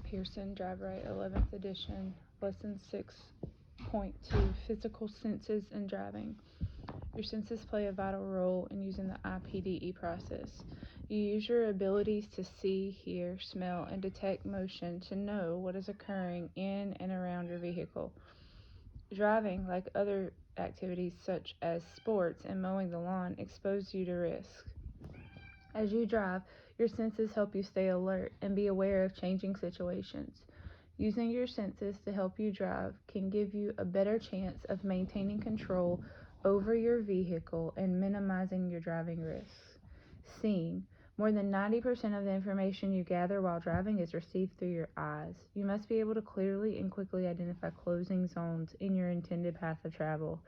Pearson, DriveRight, 11th edition, Lesson 6.2, Physical Senses in Driving. Your senses play a vital role in using the IPDE process. You use your abilities to see, hear, smell, and detect motion to know what is occurring in and around your vehicle. Driving, like other activities such as sports and mowing the lawn, expose you to risk. As you drive, your senses help you stay alert and be aware of changing situations. Using your senses to help you drive can give you a better chance of maintaining control over your vehicle and minimizing your driving risks. Seeing. More than 90% of the information you gather while driving is received through your eyes. You must be able to clearly and quickly identify closing zones in your intended path of travel.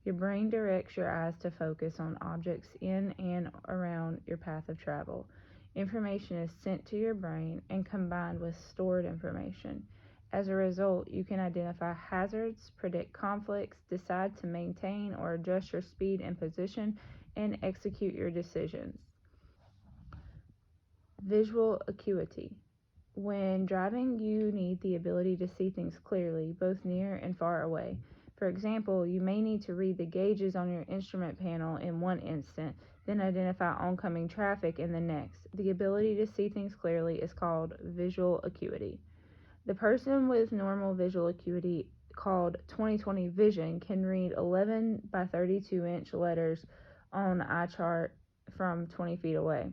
Your brain directs your eyes to focus on objects in and around your path of travel. Information is sent to your brain and combined with stored information. As a result, you can identify hazards, predict conflicts, decide to maintain or adjust your speed and position, and execute your decisions. Visual acuity. When driving, you need the ability to see things clearly, both near and far away. For example, you may need to read the gauges on your instrument panel in one instant, then identify oncoming traffic in the next. The ability to see things clearly is called visual acuity. The person with normal visual acuity, called 20/20 vision, can read 11 by 32-inch letters on an eye chart from 20 feet away.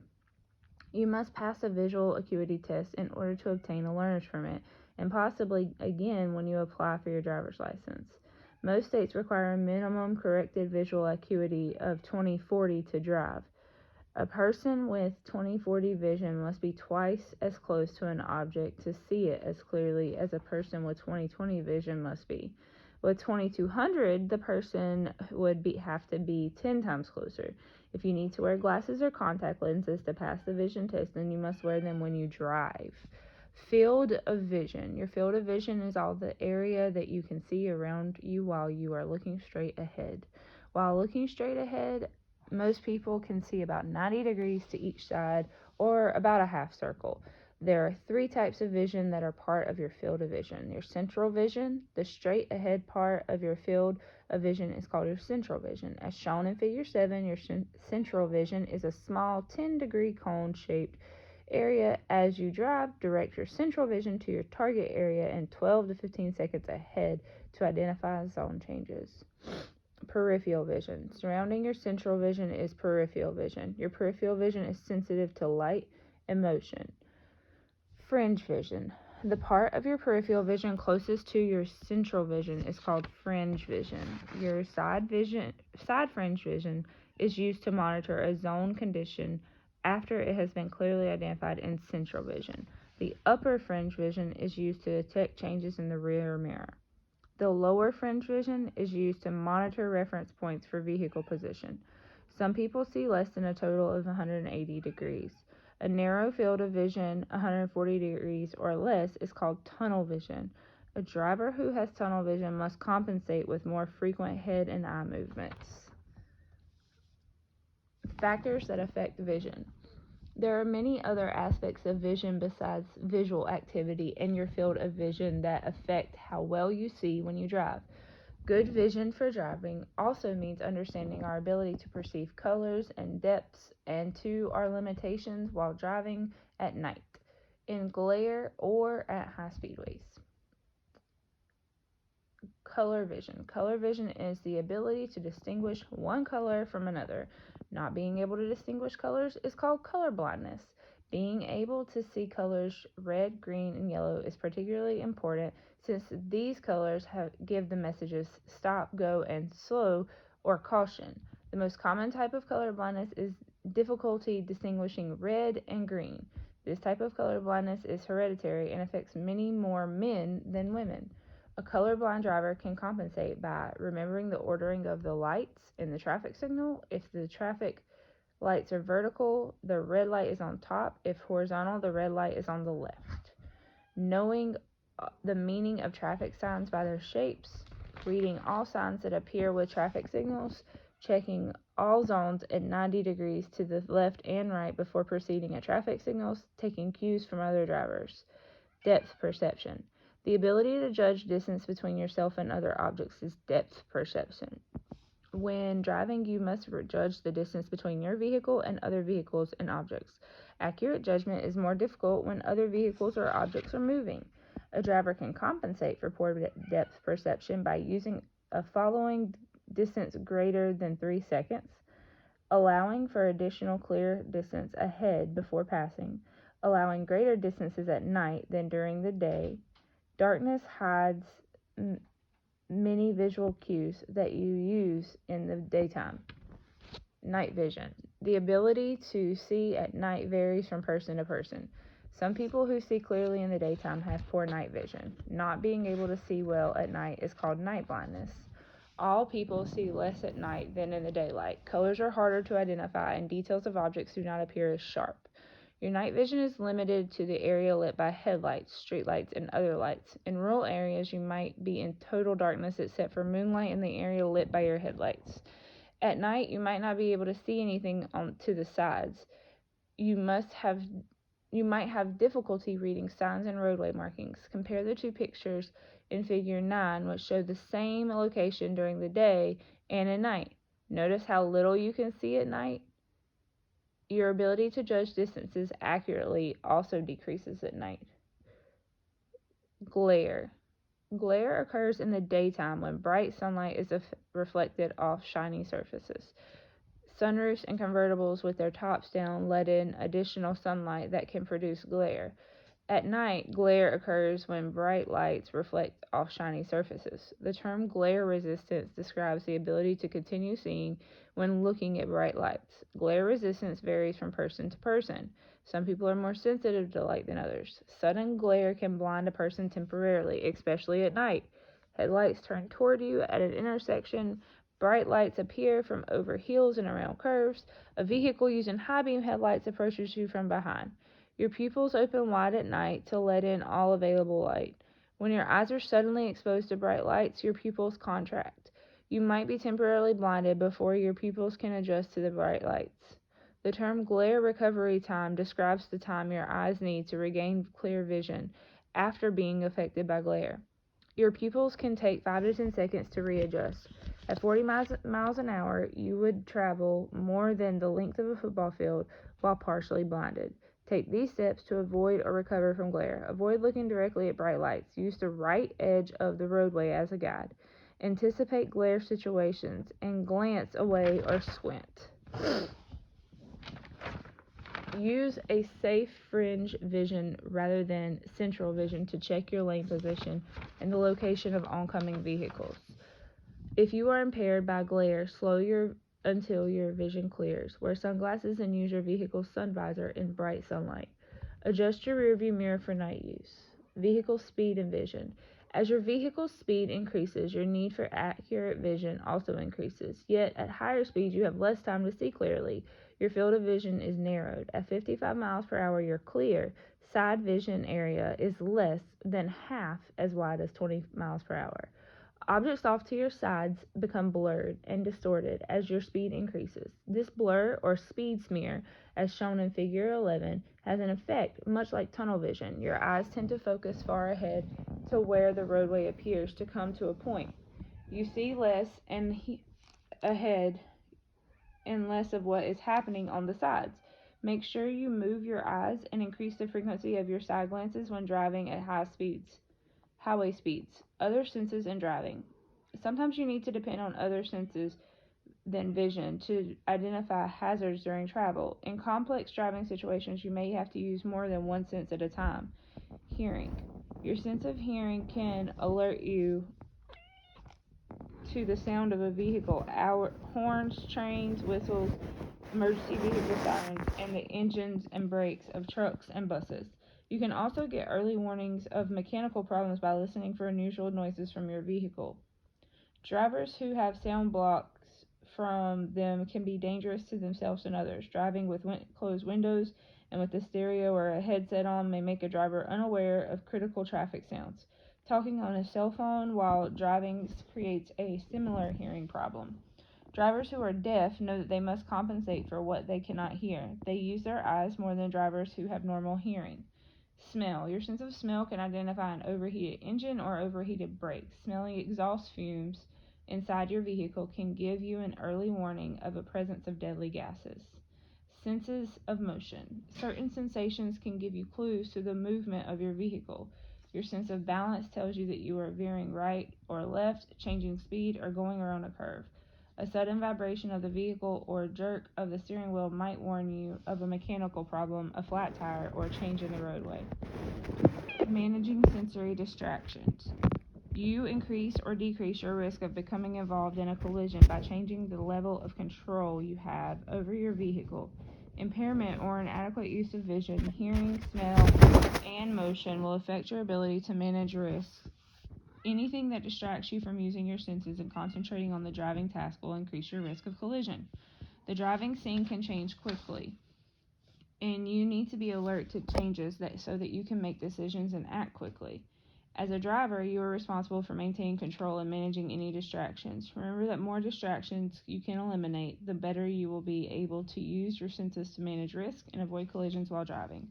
You must pass a visual acuity test in order to obtain a learner's permit, and possibly again when you apply for your driver's license. Most states require a minimum corrected visual acuity of 20/40 to drive. A person with 20/40 vision must be twice as close to an object to see it as clearly as a person with 20/20 vision must be. With 2200, the person would have to be 10 times closer. If you need to wear glasses or contact lenses to pass the vision test, then you must wear them when you drive. Field of vision. Your field of vision is all the area that you can see around you while you are looking straight ahead. While looking straight ahead, most people can see about 90 degrees to each side, or about a half circle. There are three types of vision that are part of your field of vision. Your central vision, the straight ahead part of your field of vision, is called your central vision. As shown in Figure 7, your central vision is a small 10-degree cone-shaped area. As you drive, direct your central vision to your target area in 12 to 15 seconds ahead to identify zone changes. Peripheral vision. Surrounding your central vision is peripheral vision. Your peripheral vision is sensitive to light and motion. Fringe vision. The part of your peripheral vision closest to your central vision is called fringe vision. Your side fringe vision is used to monitor a zone condition after it has been clearly identified in central vision. The upper fringe vision is used to detect changes in the rear mirror. The lower fringe vision is used to monitor reference points for vehicle position. Some people see less than a total of 180 degrees. A narrow field of vision, 140 degrees or less, is called tunnel vision. A driver who has tunnel vision must compensate with more frequent head and eye movements. Factors that affect vision. There are many other aspects of vision besides visual activity in your field of vision that affect how well you see when you drive. Good vision for driving also means understanding our ability to perceive colors and depths and to our limitations while driving at night, in glare, or at high speedways. Color vision. Color vision is the ability to distinguish one color from another. Not being able to distinguish colors is called color blindness. Being able to see colors red, green, and yellow is particularly important since these colors give the messages stop, go, and slow, or caution. The most common type of color blindness is difficulty distinguishing red and green. This type of color blindness is hereditary and affects many more men than women. A colorblind driver can compensate by remembering the ordering of the lights in the traffic signal. If the traffic lights are vertical, the red light is on top. If horizontal, the red light is on the left. Knowing the meaning of traffic signs by their shapes, reading all signs that appear with traffic signals, checking all zones at 90 degrees to the left and right before proceeding at traffic signals, taking cues from other drivers. Depth perception. The ability to judge distance between yourself and other objects is depth perception. When driving, you must judge the distance between your vehicle and other vehicles and objects. Accurate judgment is more difficult when other vehicles or objects are moving. A driver can compensate for poor depth perception by using a following distance greater than 3 seconds, allowing for additional clear distance ahead before passing, allowing greater distances at night than during the day. Darkness hides many visual cues that you use in the daytime. Night vision. The ability to see at night varies from person to person. Some people who see clearly in the daytime have poor night vision. Not being able to see well at night is called night blindness. All people see less at night than in the daylight. Colors are harder to identify, and details of objects do not appear as sharp. Your night vision is limited to the area lit by headlights, streetlights, and other lights. In rural areas, you might be in total darkness except for moonlight in the area lit by your headlights. At night, you might not be able to see anything to the sides. You might have difficulty reading signs and roadway markings. Compare the two pictures in Figure 9, which show the same location during the day and at night. Notice how little you can see at night? Your ability to judge distances accurately also decreases at night. Glare. Glare occurs in the daytime when bright sunlight is reflected off shiny surfaces. Sunroofs and convertibles with their tops down let in additional sunlight that can produce glare. At night, glare occurs when bright lights reflect off shiny surfaces. The term glare resistance describes the ability to continue seeing when looking at bright lights. Glare resistance varies from person to person. Some people are more sensitive to light than others. Sudden glare can blind a person temporarily, especially at night. Headlights turn toward you at an intersection. Bright lights appear from over hills and around curves. A vehicle using high beam headlights approaches you from behind. Your pupils open wide at night to let in all available light. When your eyes are suddenly exposed to bright lights, your pupils contract. You might be temporarily blinded before your pupils can adjust to the bright lights. The term glare recovery time describes the time your eyes need to regain clear vision after being affected by glare. Your pupils can take 5 to 10 seconds to readjust. At 40 miles an hour, you would travel more than the length of a football field while partially blinded. Take these steps to avoid or recover from glare. Avoid looking directly at bright lights. Use the right edge of the roadway as a guide. Anticipate glare situations and glance away or squint. Use a safe fringe vision rather than central vision to check your lane position and the location of oncoming vehicles. If you are impaired by glare, slow until your vision clears. Wear sunglasses and use your vehicle's sun visor in bright sunlight. Adjust your rearview mirror for night use. Vehicle speed and vision. As your vehicle's speed increases, your need for accurate vision also increases. Yet, at higher speeds, you have less time to see clearly. Your field of vision is narrowed. At 55 miles per hour, your clear side vision area is less than half as wide as 20 miles per hour. Objects off to your sides become blurred and distorted as your speed increases. This blur or speed smear, as shown in Figure 11, has an effect much like tunnel vision. Your eyes tend to focus far ahead to where the roadway appears to come to a point. You see less and ahead and less of what is happening on the sides. Make sure you move your eyes and increase the frequency of your side glances when driving at highway speeds. Other senses in driving. Sometimes you need to depend on other senses than vision to identify hazards during travel. In complex driving situations, you may have to use more than one sense at a time. Hearing. Your sense of hearing can alert you to the sound of a vehicle, horns, trains, whistles, emergency vehicle sirens, and the engines and brakes of trucks and buses. You can also get early warnings of mechanical problems by listening for unusual noises from your vehicle. Drivers who have sound blocks from them can be dangerous to themselves and others. Driving with closed windows and with a stereo or a headset on may make a driver unaware of critical traffic sounds. Talking on a cell phone while driving creates a similar hearing problem. Drivers who are deaf know that they must compensate for what they cannot hear. They use their eyes more than drivers who have normal hearing. Smell. Your sense of smell can identify an overheated engine or overheated brakes. Smelling exhaust fumes inside your vehicle can give you an early warning of a presence of deadly gases. Senses of motion. Certain sensations can give you clues to the movement of your vehicle. Your sense of balance tells you that you are veering right or left, changing speed, or going around a curve. A sudden vibration of the vehicle or jerk of the steering wheel might warn you of a mechanical problem, a flat tire, or a change in the roadway. Managing sensory distractions. You increase or decrease your risk of becoming involved in a collision by changing the level of control you have over your vehicle. Impairment or inadequate use of vision, hearing, smell, and motion will affect your ability to manage risks. Anything that distracts you from using your senses and concentrating on the driving task will increase your risk of collision. The driving scene can change quickly, and you need to be alert to changes so that you can make decisions and act quickly. As a driver, you are responsible for maintaining control and managing any distractions. Remember that more distractions you can eliminate, the better you will be able to use your senses to manage risk and avoid collisions while driving.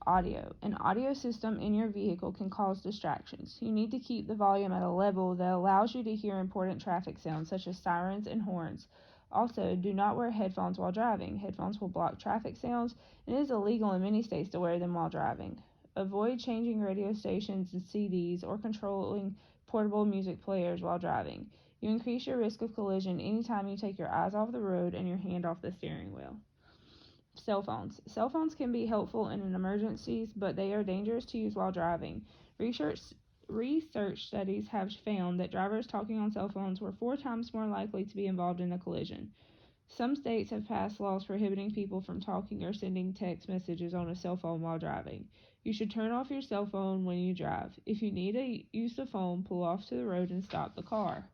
Audio. An audio system in your vehicle can cause distractions. You need to keep the volume at a level that allows you to hear important traffic sounds such as sirens and horns. Also, do not wear headphones while driving. Headphones will block traffic sounds, and it is illegal in many states to wear them while driving. Avoid changing radio stations and CDs or controlling portable music players while driving. You increase your risk of collision anytime you take your eyes off the road and your hand off the steering wheel. Cell phones. Cell phones can be helpful in emergencies, but they are dangerous to use while driving. Research studies have found that drivers talking on cell phones were 4 times more likely to be involved in a collision. Some states have passed laws prohibiting people from talking or sending text messages on a cell phone while driving. You should turn off your cell phone when you drive. If you need to use the phone, pull off to the road and stop the car.